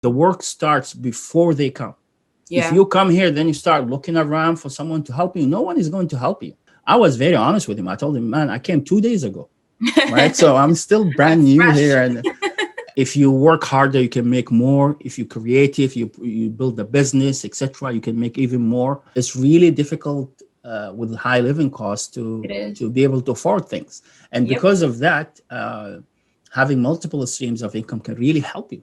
The work starts before they come. If Yeah. you come here, then you start looking around for someone to help you. No one is going to help you. I was very honest with him. I told him, man, I came 2 days ago, right? So I'm still brand That's new fresh. here. And if you work harder, you can make more. If you're creative, you build a business, etc., you can make even more. It's really difficult with high living costs It to is. be able to afford things. And Yep. because of that, having multiple streams of income can really help you.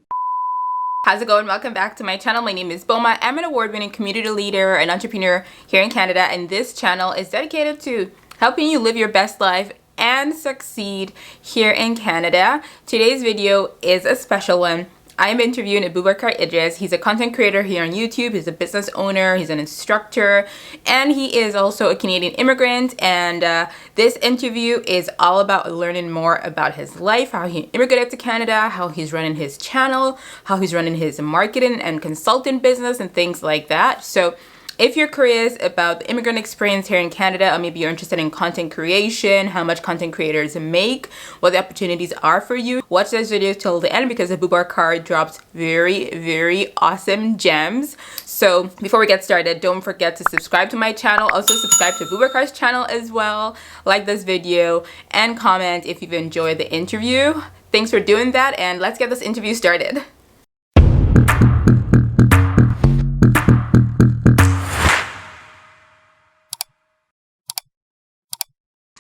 How's it going? Welcome back to my channel. My name is Boma. I'm an award-winning community leader and entrepreneur here in Canada, and this channel is dedicated to helping you live your best life and succeed here in Canada. Today's video is a special one. I am interviewing Aboubakar. He's a content creator here on YouTube. He's a business owner. He's an instructor, and he is also a Canadian immigrant. And this interview is all about learning more about his life, how he immigrated to Canada, how he's running his channel, how he's running his marketing and consulting business, and things like that. So if you're curious about the immigrant experience here in Canada, or maybe you're interested in content creation, how much content creators make, what the opportunities are for you, watch this video till the end because Aboubakar drops very, very awesome gems. So before we get started, don't forget to subscribe to my channel. Also subscribe to Aboubakar's channel as well. Like this video and comment if you've enjoyed the interview. Thanks for doing that, and let's get this interview started.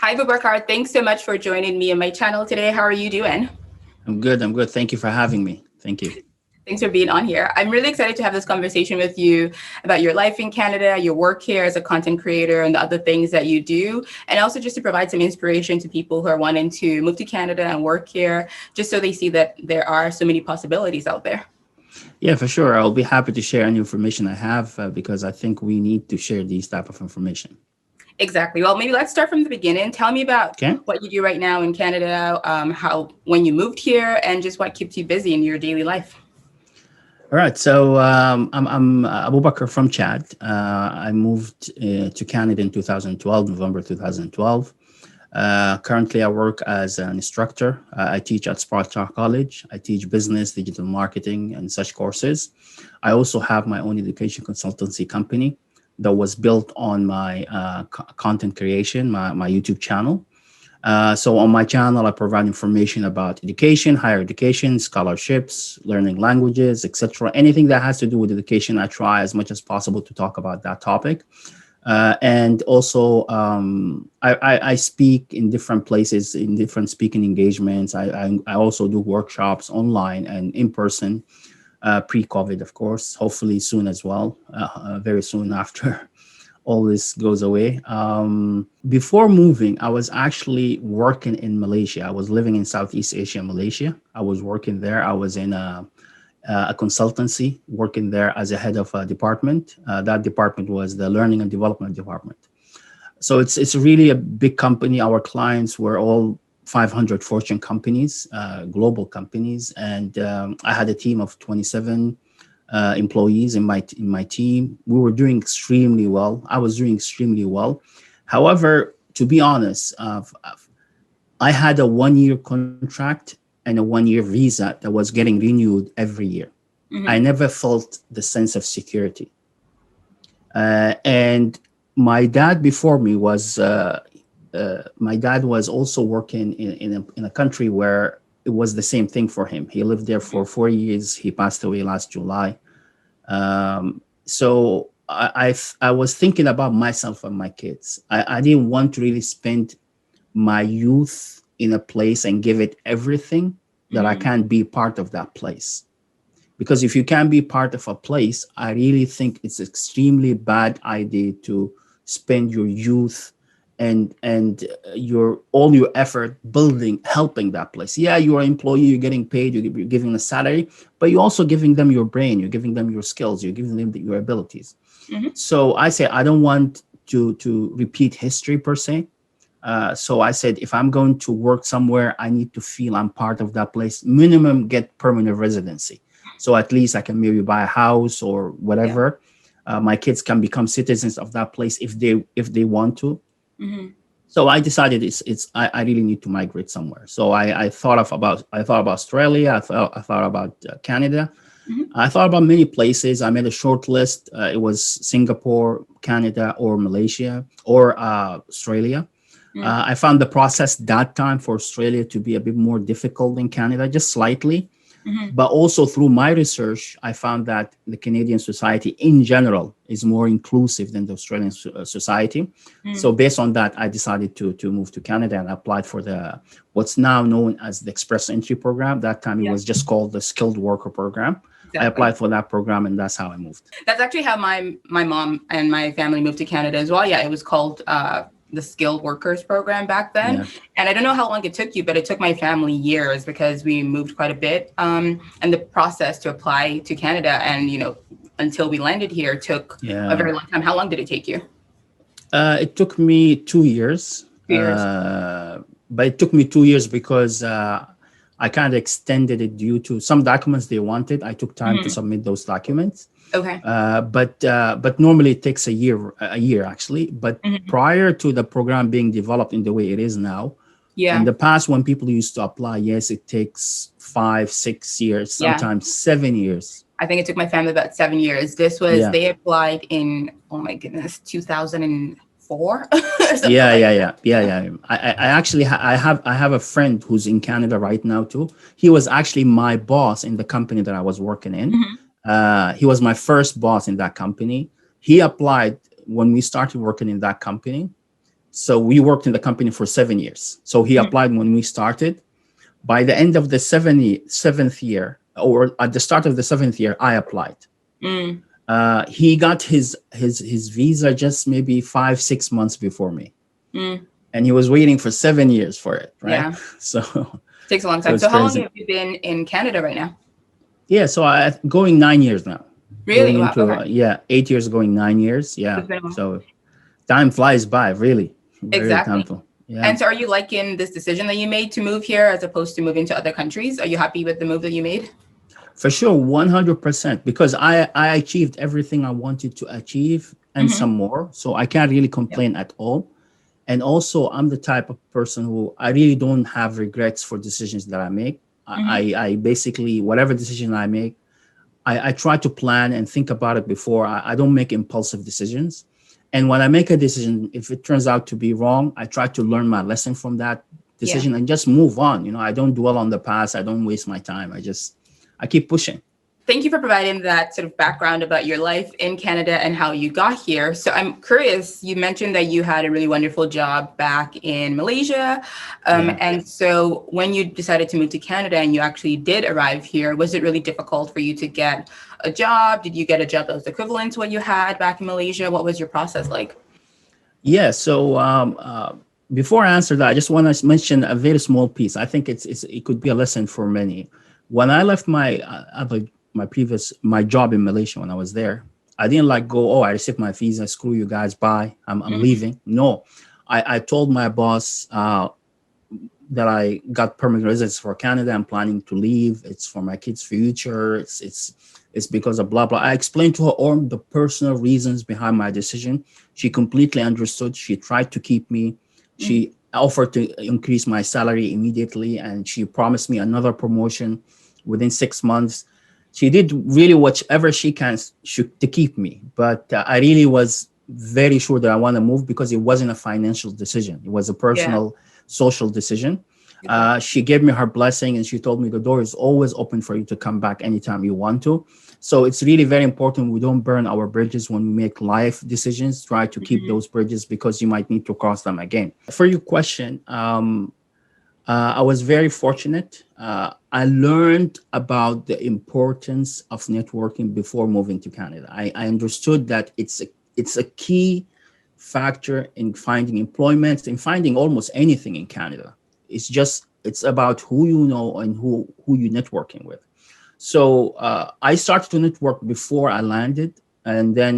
Hi, Aboubakar. Thanks so much for joining me on my channel today. How are you doing? I'm good. I'm good. Thank you for having me. Thank you. Thanks for being on here. I'm really excited to have this conversation with you about your life in Canada, your work here as a content creator, and the other things that you do, and also just to provide some inspiration to people who are wanting to move to Canada and work here, just so they see that there are so many possibilities out there. Yeah, for sure. I'll be happy to share any information I have because I think we need to share these type of information. Exactly. Well, maybe let's start from the beginning. Tell me about what you do right now in Canada, when you moved here, and just what keeps you busy in your daily life. All right. So I'm Aboubakar from Chad. I moved to Canada in 2012, November 2012. Currently, I work as an instructor. I teach at Sparta College. I teach business, digital marketing, and such courses. I also have my own education consultancy company that was built on my content creation, my YouTube channel. So on my channel, I provide information about education, higher education, scholarships, learning languages, etc. Anything that has to do with education, I try as much as possible to talk about that topic. And also, I speak in different places, in different speaking engagements. I also do workshops online and in person. Pre-COVID, of course, hopefully soon as well, very soon after all this goes away. Before moving, I was actually working in Malaysia. I was living in Southeast Asia, Malaysia. I was working there. I was in a consultancy, working there as a head of a department. That department was the Learning and Development Department. So it's really a big company. Our clients were all 500 Fortune companies, global companies, and I had a team of 27 employees in my team. We were doing extremely well. I was doing extremely well. However, to be honest, I had a 1-year contract and a 1-year visa that was getting renewed every year. Mm-hmm. I never felt the sense of security. And my dad before me was. My dad was also working in a country where it was the same thing for him. He lived there for 4 years. He passed away last July. So I was thinking about myself and my kids. I didn't want to really spend my youth in a place and give it everything that I can't be part of that place. Because if you can't be part of a place, I really think it's extremely bad idea to spend your youth and all your effort building, helping that place. Yeah, you're an employee, you're getting paid, you're giving a salary, but you're also giving them your brain, you're giving them your skills, you're giving them your abilities. Mm-hmm. So I say I don't want to repeat history per se. So I said, if I'm going to work somewhere, I need to feel I'm part of that place. Minimum get permanent residency. So at least I can maybe buy a house or whatever. Yeah. My kids can become citizens of that place if they want to. Mm-hmm. So I decided I really need to migrate somewhere. So I thought about Australia. I thought about Canada. Mhm. I thought about many places. I made a short list. It was Singapore, Canada, or Malaysia, or Australia. Mm. I found the process that time for Australia to be a bit more difficult than Canada, just slightly. Mhm. But also through my research, I found that the Canadian society in general is more inclusive than the Australian society. Mm. So based on that, I decided to move to Canada and applied for the what's now known as the Express Entry Program. That time it Yeah, was just called the Skilled Worker Program. I exactly. applied for that program, and that's how I moved. That's actually how my mom and my family moved to Canada as well. Yeah, it was called the Skilled Workers Program back then. Yeah. And I don't know how long it took you, but it took my family years because we moved quite a bit. And the process to apply to Canada and, until we landed here took a Yeah. very long time. How long did it take you? It took me 2 years, 2 years. but it took me 2 years because I kind of extended it due to some documents they wanted. I took time to Mhm. submit those documents, Okay. but normally it takes a year actually. But Mhm. prior to the program being developed in the way it is now, in Yeah. the past when people used to apply, yes, it takes 5, 6 years, Yeah. sometimes 7 years. I think it took my family about 7 years. Yeah. They applied in, oh my goodness, 2004 or something Yeah, like yeah, that. yeah, yeah, yeah. I actually I have a friend who's in Canada right now too. He was actually my boss in the company that I was working in. Mhm. He was my first boss in that company. He applied when we started working in that company. So we worked in the company for 7 years. So he Mhm. applied when we started. By the end of the seventh year, or at the start of the seventh year, I applied. Mm. He got his visa just maybe 5, 6 months before me, Mm. and he was waiting for 7 years for it, right? Yeah. So Takes a long so time. it's So how long crazy. have you been in Canada right now? Yeah, so I going 9 years now, Really? going Wow. into Okay. 8 years, going 9 years. Yeah, It's been a while. so time flies by, really, very Exactly. timeful. Yeah, And so are you liking this decision that you made to move here as opposed to moving to other countries? Are you happy with the move that you made? for sure, 100%. Because I achieved everything I wanted to achieve and Mm-hmm. some more, so I can't really Yep. complain at all. And also, I'm the type of person who I really don't have regrets for decisions that I make. Mm-hmm. I basically, whatever decision I make, I try to plan and think about it before. I don't make impulsive decisions. And when I make a decision, if it turns out to be wrong, I try to learn my lesson from that Yeah. decision and just move on. I don't dwell on the past. I don't waste my time. I keep pushing. Thank you for providing that sort of background about your life in Canada and how you got here. So I'm curious, you mentioned that you had a really wonderful job back in Malaysia. Yeah. And so when you decided to move to Canada and you actually did arrive here, was it really difficult for you to get a job? Did you get a job that was equivalent to what you had back in Malaysia? What was your process like? Yeah. So before I answer that, I just want to mention a very small piece. I think it could be a lesson for many. When I left my job in Malaysia when I was there, I didn't like go. Oh, I received my visa. Screw you guys. Bye. I'm Mhm. leaving. No, I told my boss that I got permanent residence for Canada. I'm planning to leave. It's for my kids' future. It's because of blah blah. I explained to her all the personal reasons behind my decision. She completely understood. She tried to keep me. Mm. She offered to increase my salary immediately, and she promised me another promotion within 6 months. She did really whatever she can to keep me. But I really was very sure that I want to move because it wasn't a financial decision. It was a Yeah, personal, social decision. exactly. She gave me her blessing and she told me the door is always open for you to come back anytime you want to. So it's really very important we don't burn our bridges when we make life decisions. Try to keep Mhm. those bridges because you might need to cross them again. For your question, I was very fortunate. I learned about the importance of networking before moving to Canada. I understood that it's a key factor in finding employment and finding almost anything in Canada. It's about who you know and who you're networking with. So I started to network before I landed, and then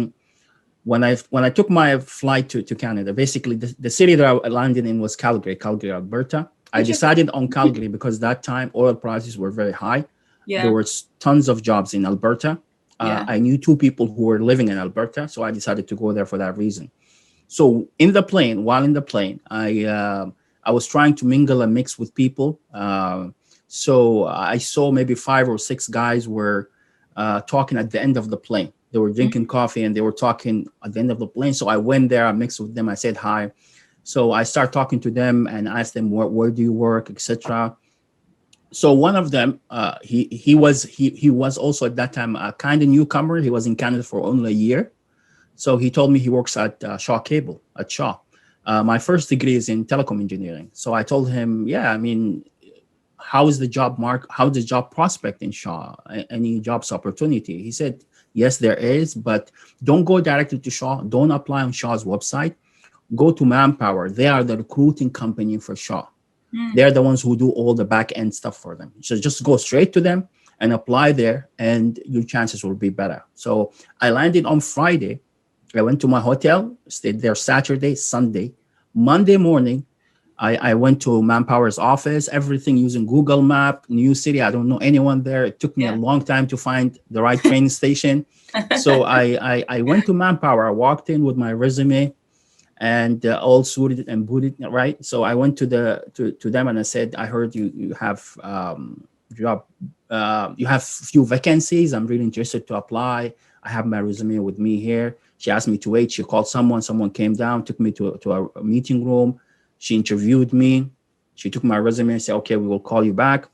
when I took my flight to Canada, basically the city that I landed in was Calgary, Alberta. I Interesting. decided on Calgary because that time oil prices were very high. There Yeah, were tons of jobs in Alberta. yeah. I knew two people who were living in Alberta, so I decided to go there for that reason. So while in the plane, I was trying to mingle and mix with people. So I saw maybe 5 or 6 guys were talking at the end of the plane. They were drinking coffee and they were talking at the end of the plane. So I went there, I mixed with them, I said hi. So I started talking to them and asked them, where do you work, etc. So one of them, he was also at that time a kind of newcomer. He was in Canada for only a year. So he told me he works at Shaw Cable at Shaw. My first degree is in telecom engineering. So I told him, yeah, I mean, how is the job how's the job prospect in Shaw? Any jobs opportunity? He said, yes, there is, but don't go directly to Shaw. Don't apply on Shaw's website. Go to Manpower. They are the recruiting company for Shaw. They're the ones who do all the back end stuff for them. So just go straight to them and apply there, and your chances will be better. So I landed on Friday. I went to my hotel, stayed there Saturday, Sunday. Monday morning, I went to Manpower's office, everything using Google Map, new city. I don't know anyone there. It took me a long time to find the right train station. So I went to Manpower. I walked in with my resume and all suited and booted, right? So I went to them and I said, I heard you have job, you have few vacancies. I'm really interested to apply. I have my resume with me here. She asked me to wait. She called someone came down, took me to a meeting room. She interviewed me. She took my resume and said, okay, we will call you back.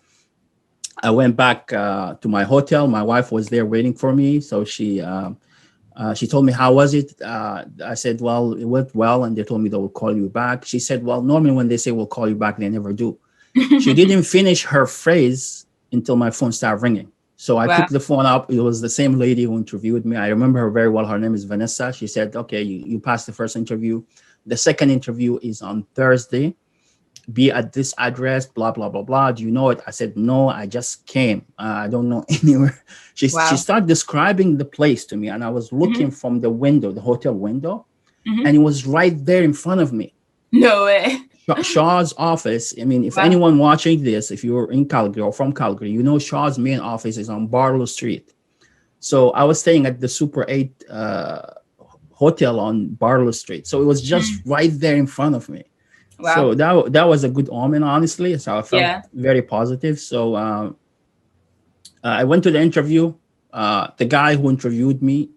I went back to my hotel. My wife was there waiting for me. So she told me, how was it? I said, well, it went well. And they told me they will call you back. She said, well, normally when they say we'll call you back, they never do. She didn't finish her phrase until my phone started ringing. So I picked the phone up. It was the same lady who interviewed me. I remember her very well. Her name is Vanessa. She said, okay, you passed the first interview. The second interview is on Thursday. Be at this address, blah, blah, blah, blah. Do you know it? I said, no, I just came. I don't know anywhere. She started describing the place to me. And I was looking from the window, the hotel window. And it was right there in front of me. No way. Shaw's office. I mean, if anyone watching this, if you're in Calgary or from Calgary, you know Shaw's main office is on Barlow Street. So I was staying at the Super 8 hotel on Barlow Street. So it was just right there in front of me. Wow. So that was a good omen, honestly. So I felt very positive. So I went to the interview. The guy who interviewed me,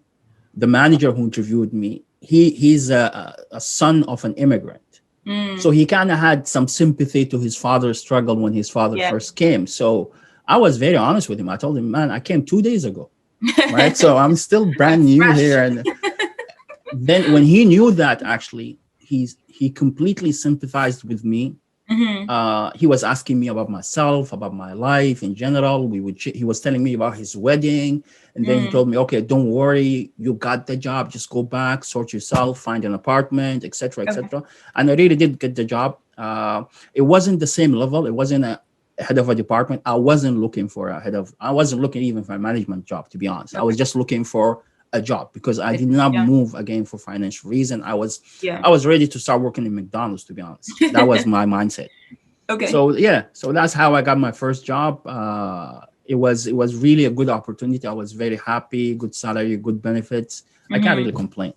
the manager who interviewed me, he's a son of an immigrant. So he kind of had some sympathy to his father's struggle when his father first came. So I was very honest with him. I told him, man, I came 2 days ago, right? So I'm still brand new here. And then when he knew that, actually, he completely sympathized with me. He was asking me about myself, about my life in general. He was telling me about his wedding, and then he told me, "Okay, don't worry, you got the job. Just go back, sort yourself, find an apartment, etc., etc." And I really did get the job. It wasn't the same level. It wasn't a head of a department. I wasn't looking for a head of. I wasn't looking even for a management job, to be honest. I was just looking for a job because I did not move again for financial reason. I was ready to start working in McDonald's, to be honest. That was my mindset. Okay. So that's how I got my first job. It was really a good opportunity. I was very happy, good salary, good benefits. I can't really complain.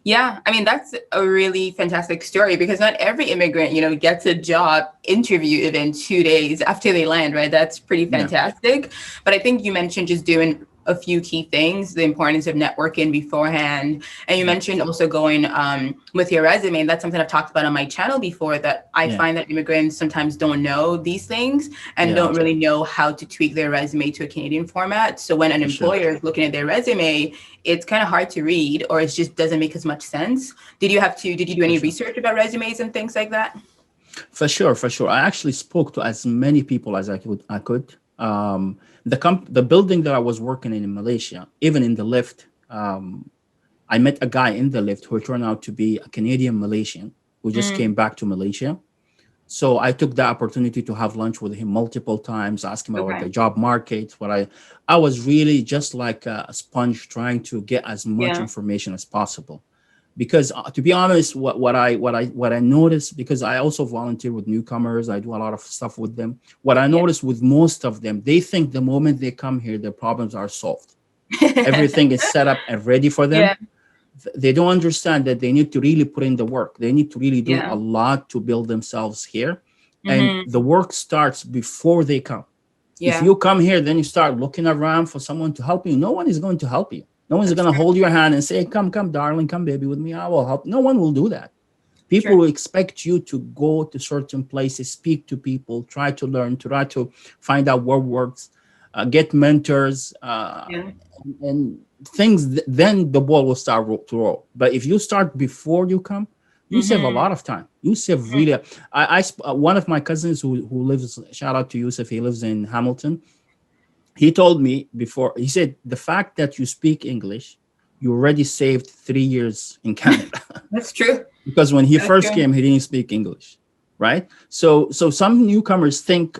Yeah, I mean, that's a really fantastic story because not every immigrant, gets a job interview within 2 days after they land, right? That's pretty fantastic. Yeah. But I think you mentioned just doing a few key things, the importance of networking beforehand. And you mentioned also going with your resume. And that's something I've talked about on my channel before, that I find that immigrants sometimes don't know these things and don't really know how to tweak their resume to a Canadian format. So when an employer is looking at their resume, it's kind of hard to read, or it just doesn't make as much sense. Did you do any research about resumes and things like that? For sure. I actually spoke to as many people as I could. The building that I was working in Malaysia, even in the lift, I met a guy in the lift who turned out to be a Canadian Malaysian who just came back to Malaysia. So I took the opportunity to have lunch with him multiple times, ask him about the job market. I was really just like a sponge trying to get as much information as possible. Because to be honest, what I noticed, because I also volunteer with newcomers, I do a lot of stuff with them. What I noticed with most of them, they think the moment they come here, their problems are solved. Everything is set up and ready for them. Yeah. They don't understand that they need to really put in the work. They need to really do a lot to build themselves here. And the work starts before they come. If Yeah. you come here, then you start looking around for someone to help you. No one is going to help you. No one's That's going to true. hold your hand and say, come, darling, come, baby, with me. I will help. No one will do that. People True. will expect you to go to certain places, speak to people, try to learn, try to find out what works, get mentors, Yeah. and things. Then the ball will start to roll. But if you start before you come, you save a Mm-hmm. lot of time. You save really. One of my cousins who lives. Shout out to Yusuf. He lives in Hamilton. He told me before. He said the fact that you speak English, you already saved 3 years in Canada. That's true. Because when he That's first true. came, he didn't speak English, right? So some newcomers think,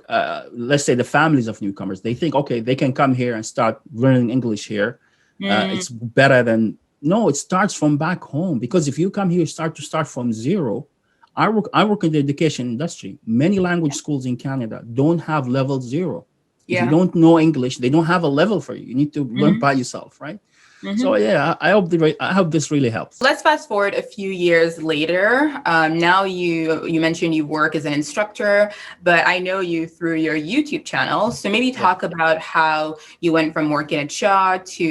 let's say the families of newcomers, they think, okay, they can come here and start learning English here. Mm, It's better than no. It starts from back home, because if you come here, start from zero. I work in the education industry. Many language schools in Canada don't have level zero. If you yeah. don't know English, they don't have a level for you. You need to learn Mm-hmm. by yourself, right? So Mm-hmm. yeah, I hope this really helps. Let's fast forward a few years later. Now you mentioned you work as an instructor, but I know you through your YouTube channel. So maybe Yeah. talk about how you went from working at Shaw to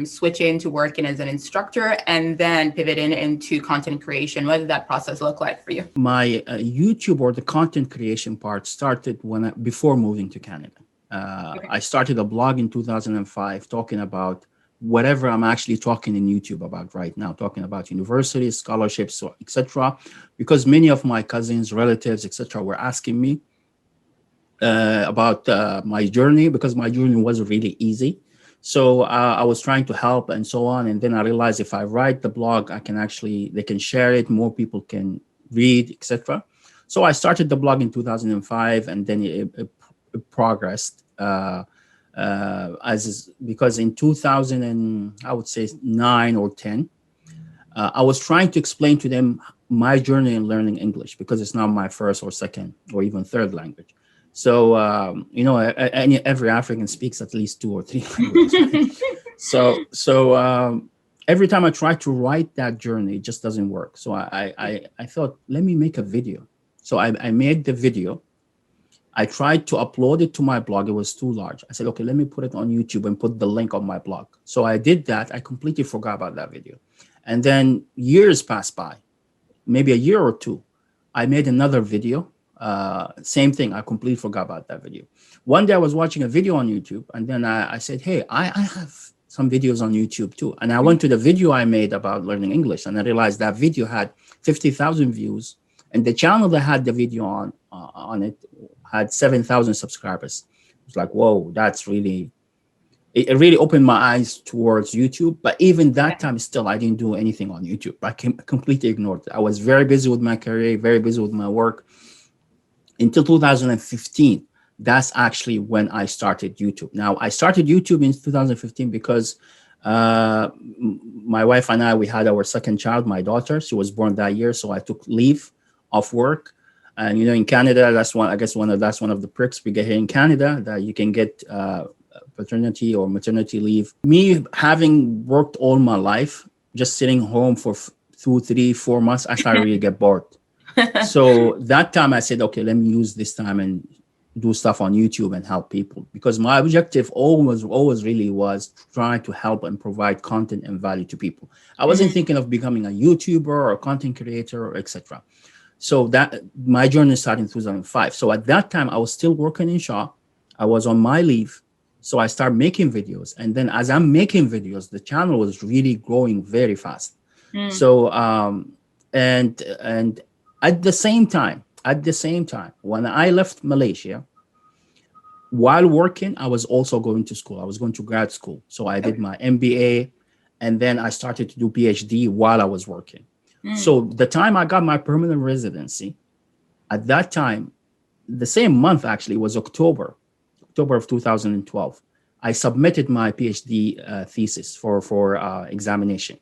switching to working as an instructor and then pivoting into content creation. What did that process look like for you? My YouTube or the content creation part started before moving to Canada. Okay. I started a blog in 2005 talking about whatever I'm actually talking in YouTube about right now, talking about universities, scholarships, etc. Because many of my cousins, relatives, etc., were asking me about my journey, because my journey was really easy. So I was trying to help and so on. And then I realized if I write the blog, they can share it, more people can read, etc. So I started the blog in 2005, and then it progressed. Because in 2000 and I would say 9 or 10, I was trying to explain to them my journey in learning English, because it's not my first or second or even third language. So every African speaks at least 2 or 3 languages, right? So every time I try to write that journey, it just doesn't work. So I thought, let me make a video. So I made the video. I tried to upload it to my blog. It was too large. I said, okay, let me put it on YouTube and put the link on my blog. So I did that. I completely forgot about that video. And then years passed by, maybe a year or two. I made another video. Same thing. I completely forgot about that video. One day I was watching a video on YouTube, and then I said, hey, I have some videos on YouTube too. And I went to the video I made about learning English, and I realized that video had 50,000 views. And the channel that had the video on it had 7,000 subscribers. It was like, whoa, that's really, it really opened my eyes towards YouTube. But even that time, still, I didn't do anything on YouTube. I completely ignored it. I was very busy with my career, very busy with my work until 2015. That's actually when I started YouTube. Now, I started YouTube in 2015 because my wife and I, we had our second child, my daughter. She was born that year. So I took leave of work. And in Canada, that's one of the perks we get here in Canada, that you can get paternity or maternity leave. Me having worked all my life, just sitting home for 2, 3, 4 months, I started really get bored. So that time I said, okay, let me use this time and do stuff on YouTube and help people, because my objective always really was trying to help and provide content and value to people. I wasn't thinking of becoming a YouTuber or a content creator or etc. So that my journey started in 2005. So at that time, I was still working in Shaw. I was on my leave. So I started making videos. And then as I'm making videos, the channel was really growing very fast. So, and at the same time, when I left Malaysia, while working, I was also going to school. I was going to grad school. So I did my MBA, and then I started to do PhD while I was working. So the time I got my permanent residency, at that time, the same month actually was October of 2012. I submitted my PhD thesis for examination.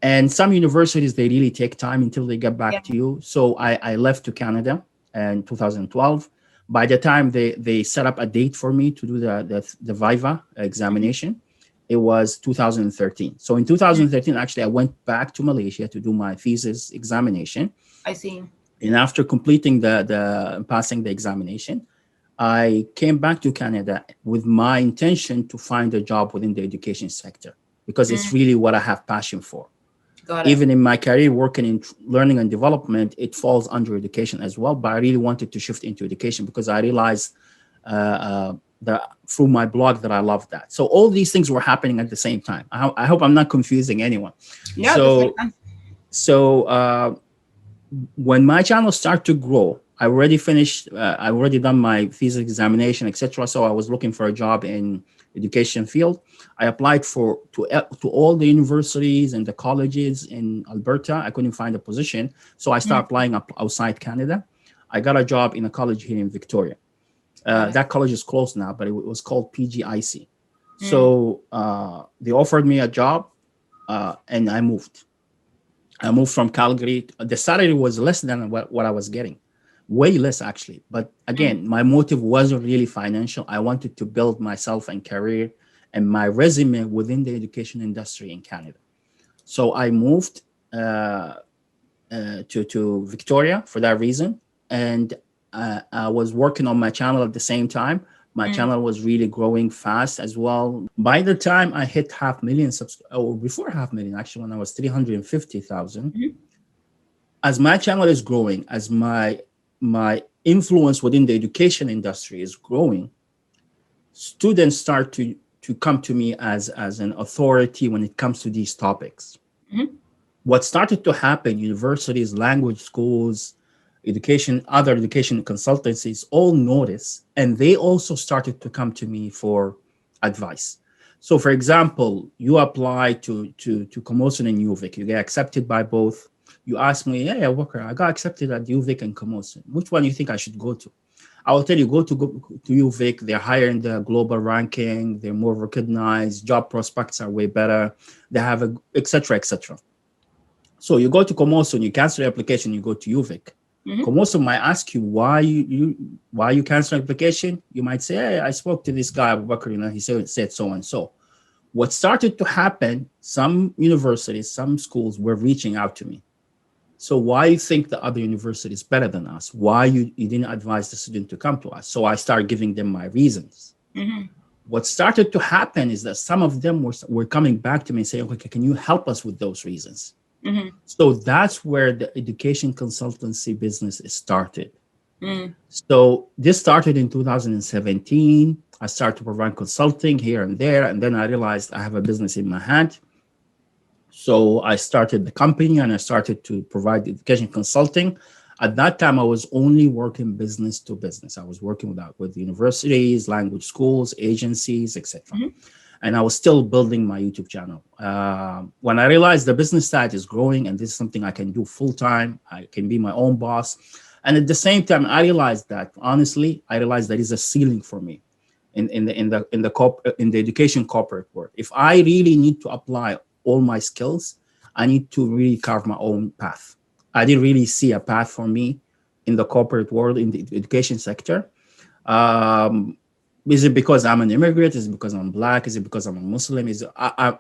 And some universities, they really take time until they get back to you. So I left to Canada in 2012. By the time they set up a date for me to do the Viva examination, it was 2013. So in 2013, actually, I went back to Malaysia to do my thesis examination. I see. And after completing the passing the examination, I came back to Canada with my intention to find a job within the education sector because it's really what I have passion for. Got it. Even in my career working in learning and development, it falls under education as well. But I really wanted to shift into education because I realized that through my blog that I love that. So all these things were happening at the same time. I hope I'm not confusing anyone. Yeah, this makes sense. So when my channel started to grow, I already finished. I already done my thesis examination, etc. So I was looking for a job in education field. I applied to all the universities and the colleges in Alberta. I couldn't find a position, so I started applying outside Canada. I got a job in a college here in Victoria. That college is closed now, but it was called PGIC. So they offered me a job, and I moved. I moved from Calgary. The salary was less than what I was getting, way less actually. But again, my motive wasn't really financial. I wanted to build myself and career and my resume within the education industry in Canada. So I moved to Victoria for that reason. And I was working on my channel at the same time. My channel was really growing fast as well. By the time I hit 500,000 subscribers, or before 500,000, actually, when I was 350,000, as my channel is growing, as my influence within the education industry is growing, students start to come to me as an authority when it comes to these topics. What started to happen, universities, language schools, other education consultancies all noticed, and they also started to come to me for advice. So for example, you apply to Comosun and UVic, you get accepted by both. You ask me, yeah, Walker, I got accepted at UVic and Comosun. Which one do you think I should go to? I will tell you, go to UVic. They're higher in the global ranking. They're more recognized. Job prospects are way better. They have et cetera, et cetera. So you go to Comosun, you cancel your application, you go to UVic. Comosun might ask you why you cancel your application. You might say, hey, I spoke to this guy, Aboubakar, he said so and so. What started to happen, some universities, some schools were reaching out to me. So why you think the other university is better than us? Why you didn't advise the student to come to us? So I started giving them my reasons. What started to happen is that some of them were coming back to me and saying, okay, can you help us with those reasons? So that's where the education consultancy business started. So this started in 2017. I started to provide consulting here and there, and then I realized I have a business in my hand. So I started the company and I started to provide education consulting. At that time, I was only working business to business. I was working with universities, language schools, agencies, etc. And I was still building my YouTube channel. When I realized the business side is growing and this is something I can do full time, I can be my own boss. And at the same time, I realized that there is a ceiling for me in the education corporate world. If I really need to apply all my skills, I need to really carve my own path. I didn't really see a path for me in the corporate world, in the education sector. Is it because I'm an immigrant? Is it because I'm Black? Is it because I'm a Muslim?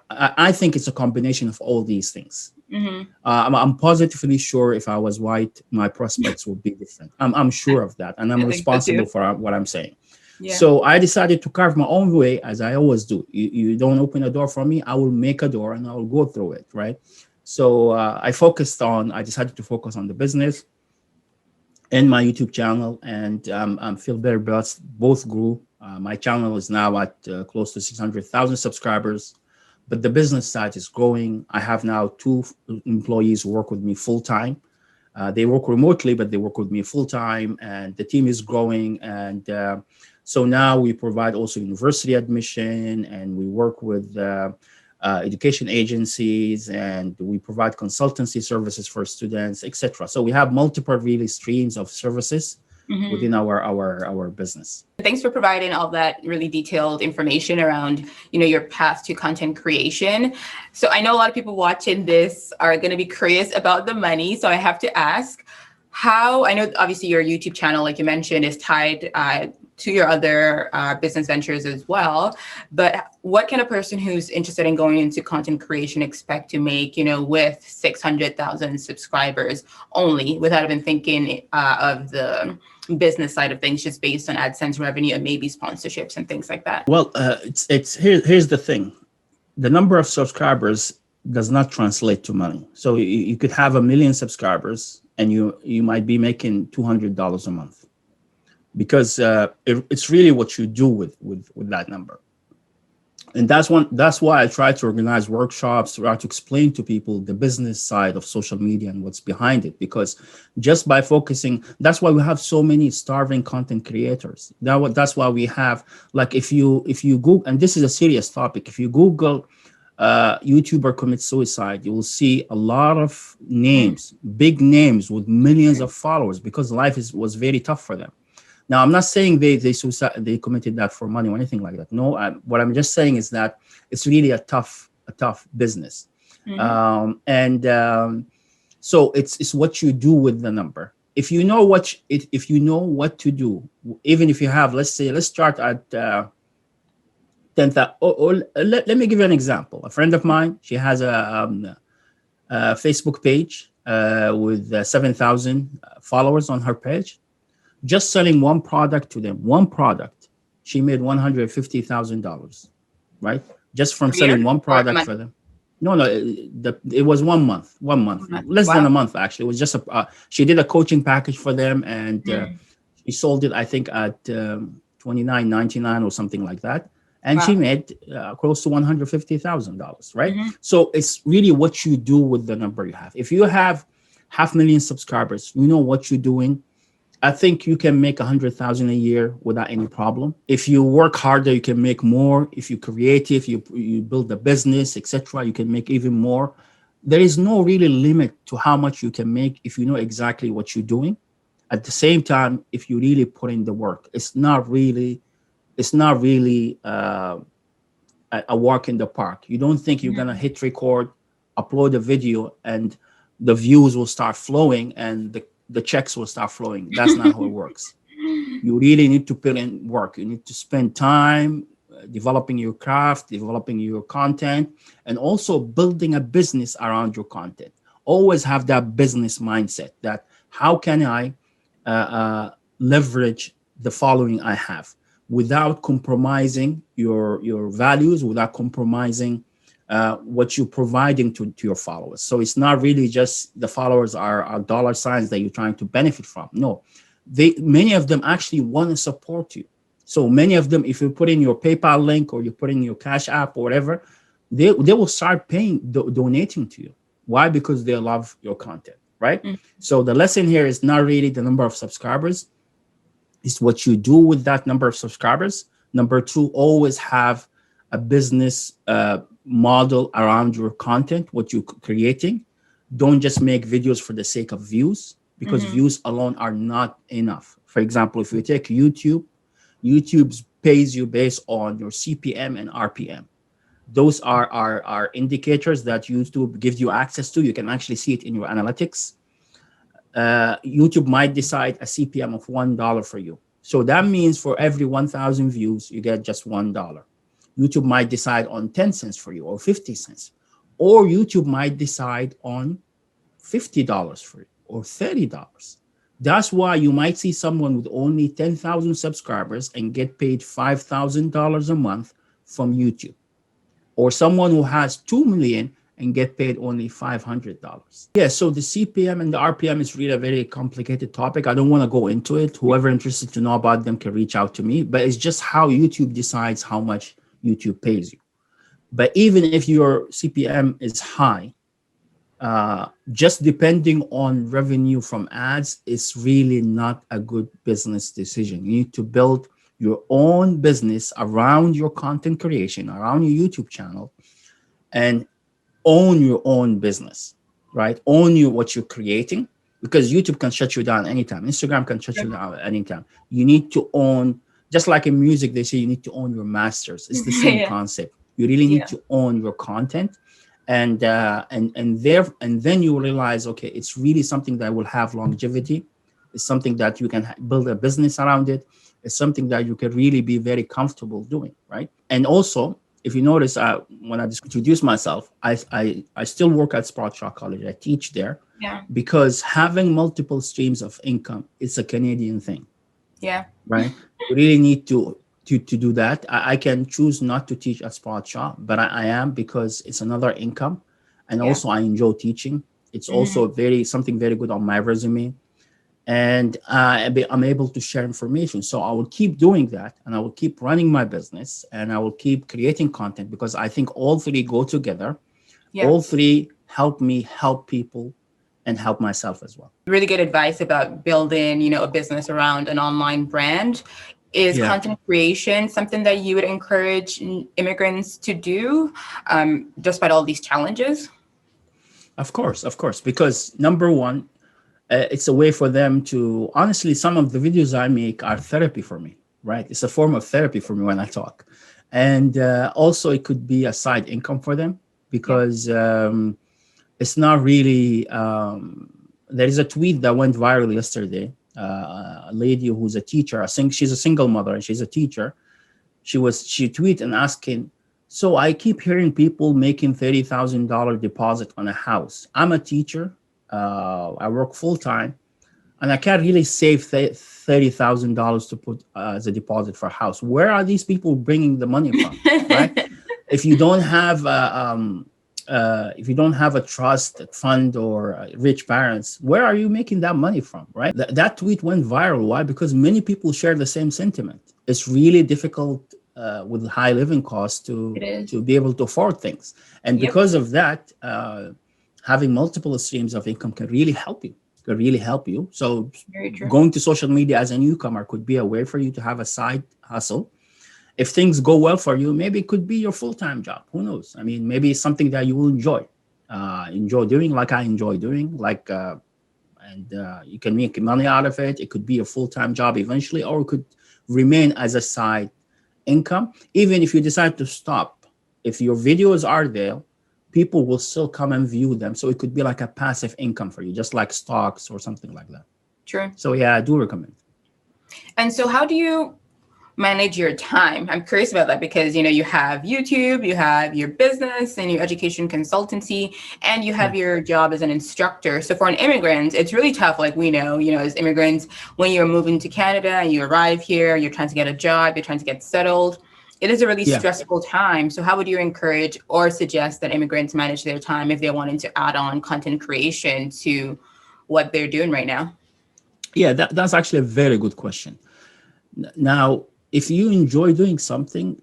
I think it's a combination of all these things. I'm positively sure if I was white, my prospects would be different. I'm sure of that. And I'm responsible for what I'm saying. Yeah. So I decided to carve my own way, as I always do. You don't open a door for me, I will make a door and I will go through it, right? So I decided to focus on the business and my YouTube channel, and I feel very blessed. Both grew. My channel is now at close to 600,000 subscribers, but the business side is growing. I have now 2 employees who work with me full time. They work remotely, but they work with me full time, and the team is growing. And so now we provide also university admission, and we work with education agencies, and we provide consultancy services for students, etc. So we have multiple really streams of services within our business. Thanks for providing all that really detailed information around, your path to content creation. So I know a lot of people watching this are going to be curious about the money. So I have to ask, I know obviously your YouTube channel, like you mentioned, is tied to your other business ventures as well. But what can a person who's interested in going into content creation expect to make, with 600,000 subscribers only, without even thinking of the business side of things, just based on AdSense revenue and maybe sponsorships and things like that? Well, here's the thing: the number of subscribers does not translate to money. So you could have 1 million subscribers, and you might be making $200 a month, because it's really what you do with that number. And that's why I try to organize workshops, try to explain to people the business side of social media and what's behind it. Because just by focusing, that's why we have so many starving content creators. That's why we have, like, if you Google, and this is a serious topic, if you Google YouTuber commits suicide, you will see a lot of names, big names with millions of followers, because life was very tough for them. Now, I'm not saying they committed that for money or anything like that. No, what I'm just saying is that it's really a tough business. So it's what you do with the number. If you know what to do, even if you have, let's start at 10,000. Let me give you an example. A friend of mine, she has a Facebook page with 7,000 followers on her page. Just selling one product to them, she made $150,000, right? Just from selling one product for them. No, it was 1 month, less than a month, actually. It was just she did a coaching package for them, and she sold it, I think, at $29.99 or something like that. And she made close to $150,000, right? So it's really what you do with the number you have. If you have 500,000 subscribers, you know what you're doing. I think you can make 100,000 a year without any problem. If you work harder, you can make more. If you're creative, you build a business, etc., you can make even more. There is no really limit to how much you can make if you know exactly what you're doing. At the same time, if you really put in the work, it's not really a walk in the park. You don't think you're gonna hit record, upload a video, and the views will start flowing and the checks will start flowing. That's not how it works. You really need to put in work. You need to spend time developing your craft, developing your content, and also building a business around your content. Always have that business mindset, that how can I leverage the following I have without compromising your values, without compromising what you're providing to your followers. So it's not really just the followers are dollar signs that you're trying to benefit from. No, many of them actually want to support you. So many of them, if you put in your PayPal link or you put in your Cash App or whatever, they will start donating to you. Why? Because they love your content, right? So the lesson here is not really the number of subscribers. It's what you do with that number of subscribers. Number two, always have a business model around your content, what you're creating. Don't just make videos for the sake of views, because views alone are not enough. For example, if you take YouTube pays you based on your CPM and RPM. Those are indicators that YouTube gives you access to. You can actually see it in your analytics. YouTube might decide a CPM of $1 for you. So that means for every 1,000 views, you get just $1. YouTube might decide on 10 cents for you, or 50 cents. Or YouTube might decide on $50 for you, or $30. That's why you might see someone with only 10,000 subscribers and get paid $5,000 a month from YouTube. Or someone who has 2 million and get paid only $500. Yeah, so the CPM and the RPM is really a very complicated topic. I don't want to go into it. Whoever interested to know about them can reach out to me. But it's just how YouTube decides how much YouTube pays you. But even if your CPM is high, just depending on revenue from ads is really not a good business decision. You need to build your own business around your content creation, around your YouTube channel, and own your own business, right? Own what you're creating, because YouTube can shut you down anytime. Instagram can shut you down anytime. You need to own, just like in music, they say you need to own your masters. It's the same concept. You really need to own your content, and then you realize, okay, it's really something that will have longevity. It's something that you can build a business around it. It's something that you can really be very comfortable doing, right? And also, if you notice, when I just introduce myself, I still work at Sprout Shaw College. I teach there Yeah. because having multiple streams of income is a Canadian thing, Yeah. right? You really need to do that. I can choose not to teach at Sprout Shaw, but I am, because it's another income, and Yeah. also I enjoy teaching. It's Hmm. also something very good on my resume, and I'm able to share information. So I will keep doing that, and I will keep running my business, and I will keep creating content, because I think all three go together. Yeah. All three help me help people and help myself as well. Really good advice about building, a business around an online brand. Is Yeah, content creation something that you would encourage immigrants to do, despite all these challenges? of course, because number one, it's a way for them to, honestly, some of the videos I make are therapy for me, right? It's a form of therapy for me when I talk. And also, it could be a side income for them, Yeah. because it's not really. There is a tweet that went viral yesterday. A lady who's a teacher, she's a single mother and she's a teacher. She tweeted and asking, so I keep hearing people making $30,000 deposit on a house. I'm a teacher. I work full time, and I can't really save $30,000 to put as a deposit for a house. Where are these people bringing the money from, right? If you don't have if you don't have a trust fund or rich parents, where are you making that money from, right? That tweet went viral. Why? Because many people share the same sentiment. It's really difficult with high living costs It is. to be able to afford things, and Yep. because of that, having multiple streams of income can really help you. Could really help you. So Very true. going to social media as a newcomer could be a way for you to have a side hustle. If things go well for you, maybe it could be your full-time job. Who knows? I mean, maybe it's something that you will enjoy doing, like I enjoy doing, and you can make money out of it. It could be a full-time job eventually, or it could remain as a side income. Even if you decide to stop, if your videos are there, people will still come and view them. So it could be like a passive income for you, just like stocks or something like that. True. So yeah, I do recommend. And so how do you manage your time? I'm curious about that because, you have YouTube, you have your business and your education consultancy, and you have Yeah. your job as an instructor. So for an immigrant, it's really tough. Like we know, as immigrants, when you're moving to Canada and you arrive here, you're trying to get a job, you're trying to get settled. It is a really Yeah. stressful time. So how would you encourage or suggest that immigrants manage their time if they're wanting to add on content creation to what they're doing right now? Yeah, that's actually a very good question. Now, if you enjoy doing something,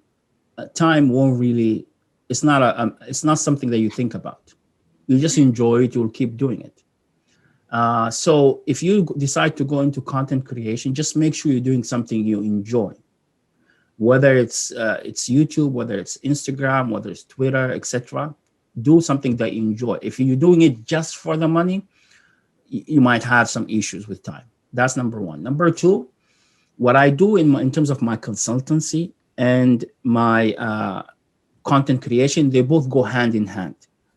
time won't really. It's not something that you think about. You just enjoy it. You'll keep doing it. So if you decide to go into content creation, just make sure you're doing something you enjoy. Whether it's YouTube, whether it's Instagram, whether it's Twitter, etc. Do something that you enjoy. If you're doing it just for the money, you might have some issues with time. That's number one. Number two, what I do in terms of my consultancy and my content creation, they both go hand in hand.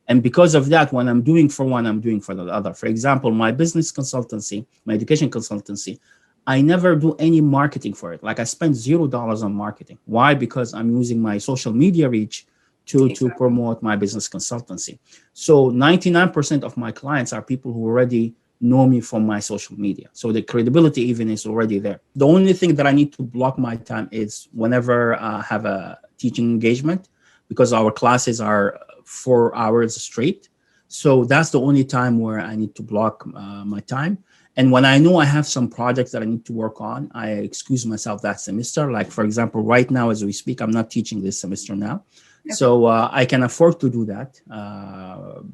And because of that, when I'm doing for one, I'm doing for the other. For example, my business consultancy, my education consultancy, I never do any marketing for it. Like I spend $0 on marketing. Why? Because I'm using my social media reach to Exactly. promote my business consultancy. So 99% of my clients are people who already know me from my social media. So the credibility even is already there. The only thing that I need to block my time is whenever I have a teaching engagement, because our classes are 4 hours straight. So that's the only time where I need to block my time. And when I know I have some projects that I need to work on, I excuse myself that semester. Like, for example, right now as we speak, I'm not teaching this semester now. Okay. So I can afford to do that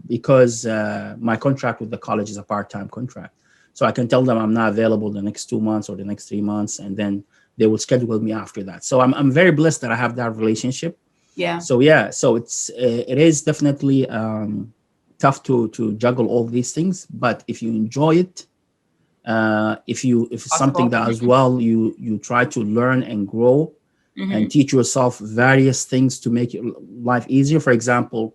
because my contract with the college is a part-time contract. So I can tell them I'm not available the next 2 months or the next 3 months, and then they will schedule me after that. So I'm very blessed that I have that relationship. Yeah. So yeah, so it is definitely tough to juggle all these things, but if you enjoy it, if it's something Possible. that as well you try to learn and grow Mhm. and teach yourself various things to make your life easier. For example,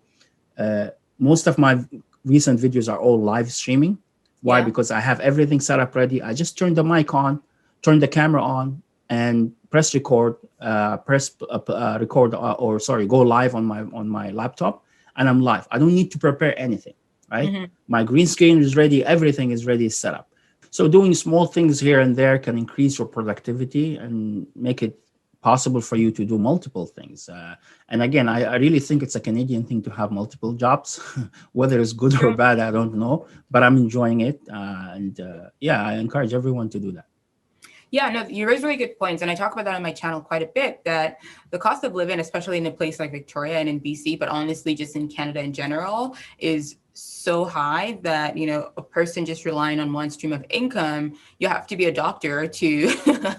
most of my recent videos are all live streaming. Why? Yeah. Because I have everything set up ready. I just turn the mic on, turn the camera on, and press record, record, or sorry, go live on my laptop, and I'm live. I don't need to prepare anything, right? Hmm. My green screen is ready, everything is ready, set up. So doing small things here and there can increase your productivity and make it possible for you to do multiple things. And again, I really think it's a Canadian thing to have multiple jobs. Whether it's good or True. bad, I don't know, but I'm enjoying it. And yeah, I encourage everyone to do that. Yeah, no, you raise really good points. And I talk about that on my channel quite a bit, that the cost of living, especially in a place like Victoria and in BC, but honestly, just in Canada in general, is so high that, a person just relying on one stream of income, you have to be a doctor to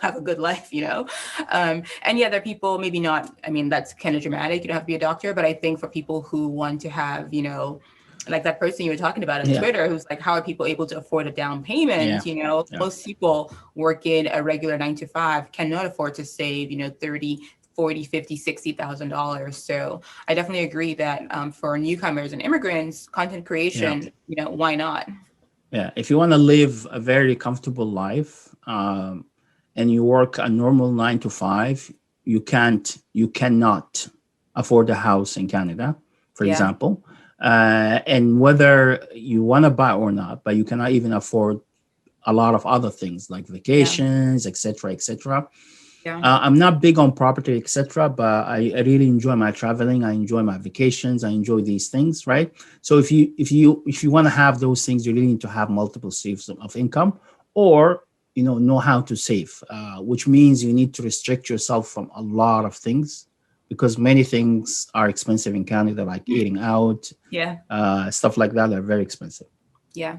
have a good life. And yeah, there are people, maybe not, I mean, that's kind of dramatic. You don't have to be a doctor, but I think for people who want to have, like that person you were talking about on Yeah, Twitter, who's like, how are people able to afford a down payment? yeah, yeah. Most people working a regular 9 to 5 cannot afford to save, 30, 40, 50, $60,000. So I definitely agree that for newcomers and immigrants, content Yeah. creation, why not? Yeah, if you want to live a very comfortable life, and you work a normal 9 to 5, you cannot afford a house in Canada, for Yeah. example. And whether you want to buy or not, but you cannot even afford a lot of other things like Yeah. vacations, etc., etc. Yeah. I'm not big on property, etc., but I really enjoy my traveling. I enjoy my vacations. I enjoy these things, right? So if you want to have those things, you really need to have multiple sources of income, or know how to save, which means you need to restrict yourself from a lot of things, because many things are expensive in Canada, like eating out, Yeah. stuff like that are very expensive. Yeah.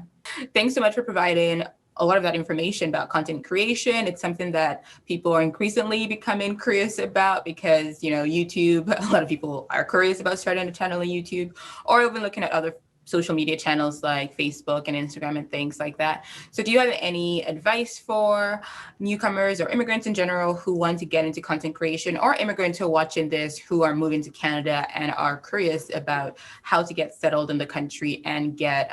Thanks so much for providing a lot of that information about content creation. It's something that people are increasingly becoming curious about because, YouTube, a lot of people are curious about starting a channel on YouTube, or even looking at other social media channels like Facebook and Instagram and things like that. So do you have any advice for newcomers or immigrants in general who want to get into content creation, or immigrants who are watching this who are moving to Canada and are curious about how to get settled in the country and get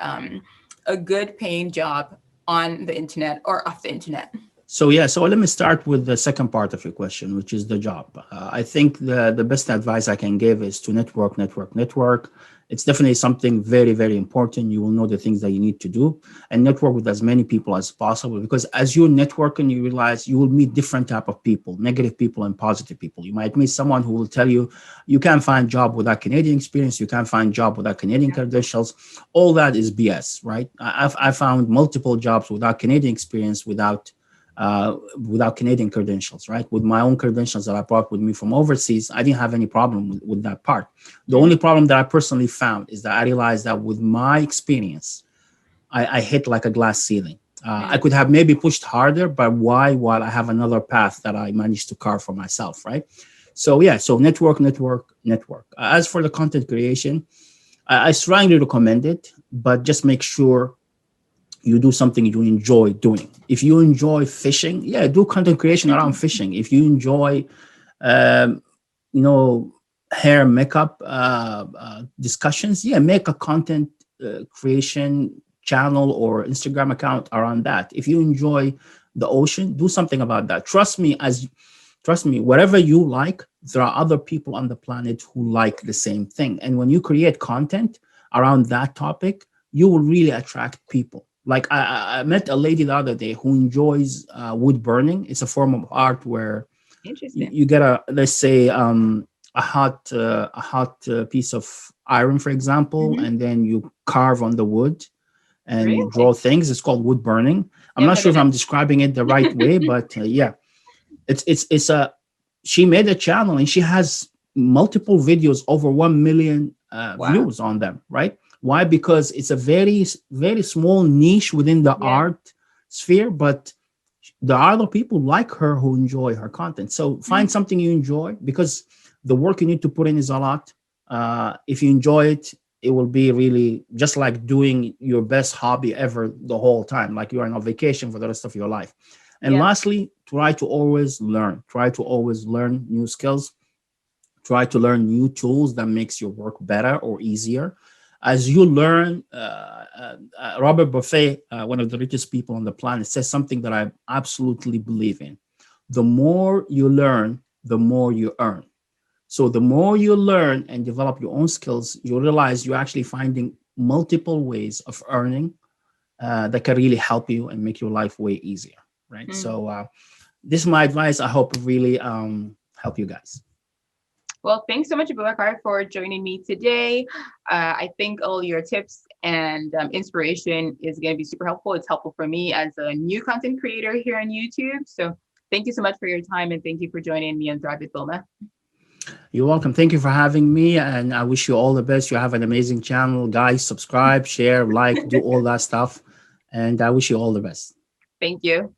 a good paying job on the internet or off the internet? So yeah, so let me start with the second part of your question, which is the job. I think the best advice I can give is to network, network, network. It's definitely something very, very important. You will know the things that you need to do, and network with as many people as possible, because as you network and you realize, you will meet different type of people, negative people and positive people. You might meet someone who will tell you you can't find job without Canadian experience, you can't find job without Canadian credentials. All that is BS, right? I found multiple jobs without Canadian experience, without Canadian credentials, right? With my own credentials that I brought with me from overseas, I didn't have any problem with that part. The only problem that I personally found is that I realized that with my experience, I hit like a glass ceiling. I could have maybe pushed harder, but why? While I have another path that I managed to carve for myself, right? So yeah, so network, network, network. As for the content creation, I strongly recommend it, but just make sure you do something you enjoy doing. If you enjoy fishing, yeah, do content creation around fishing. If you enjoy, um, you know, hair makeup discussions, yeah, make a content creation channel or Instagram account around that. If you enjoy the ocean, do something about that. Trust me, whatever you like, there are other people on the planet who like the same thing. And when you create content around that topic, you will really attract people. Like I met a lady the other day who enjoys wood burning. It's a form of art where Interesting. you get a, let's say, a hot piece of iron, for example, Hmm. and then you carve on the wood and Really? draw things. It's called wood burning. I'm Never not heard sure of if it. I'm describing it the right way, but yeah, it's a she made a channel and she has multiple videos, over 1 million Wow. views on them, right? Why? Because it's a very, very small niche within the Yeah. art sphere, but there are other people like her who enjoy her content. So find Mhm. something you enjoy, because the work you need to put in is a lot. If you enjoy it, it will be really just like doing your best hobby ever the whole time, like you're on a vacation for the rest of your life. And Yeah. lastly, try to always learn. Try to always learn new skills. Try to learn new tools that makes your work better or easier. As you learn, Robert Buffet, one of the richest people on the planet, says something that I absolutely believe in. the more you learn, the more you earn. So the more you learn and develop your own skills, you realize you're actually finding multiple ways of earning that can really help you and make your life way easier, right? Mm. So this is my advice. I hope it really help you guys. Well, thanks so much, Aboubakar, for joining me today. I think all your tips and inspiration is going to be super helpful. It's helpful for me as a new content creator here on YouTube. So thank you so much for your time, and thank you for joining me on Drive with Bilma. You're welcome. Thank you for having me, and I wish you all the best. You have an amazing channel, guys. Subscribe, share, like, do all that stuff, and I wish you all the best. Thank you.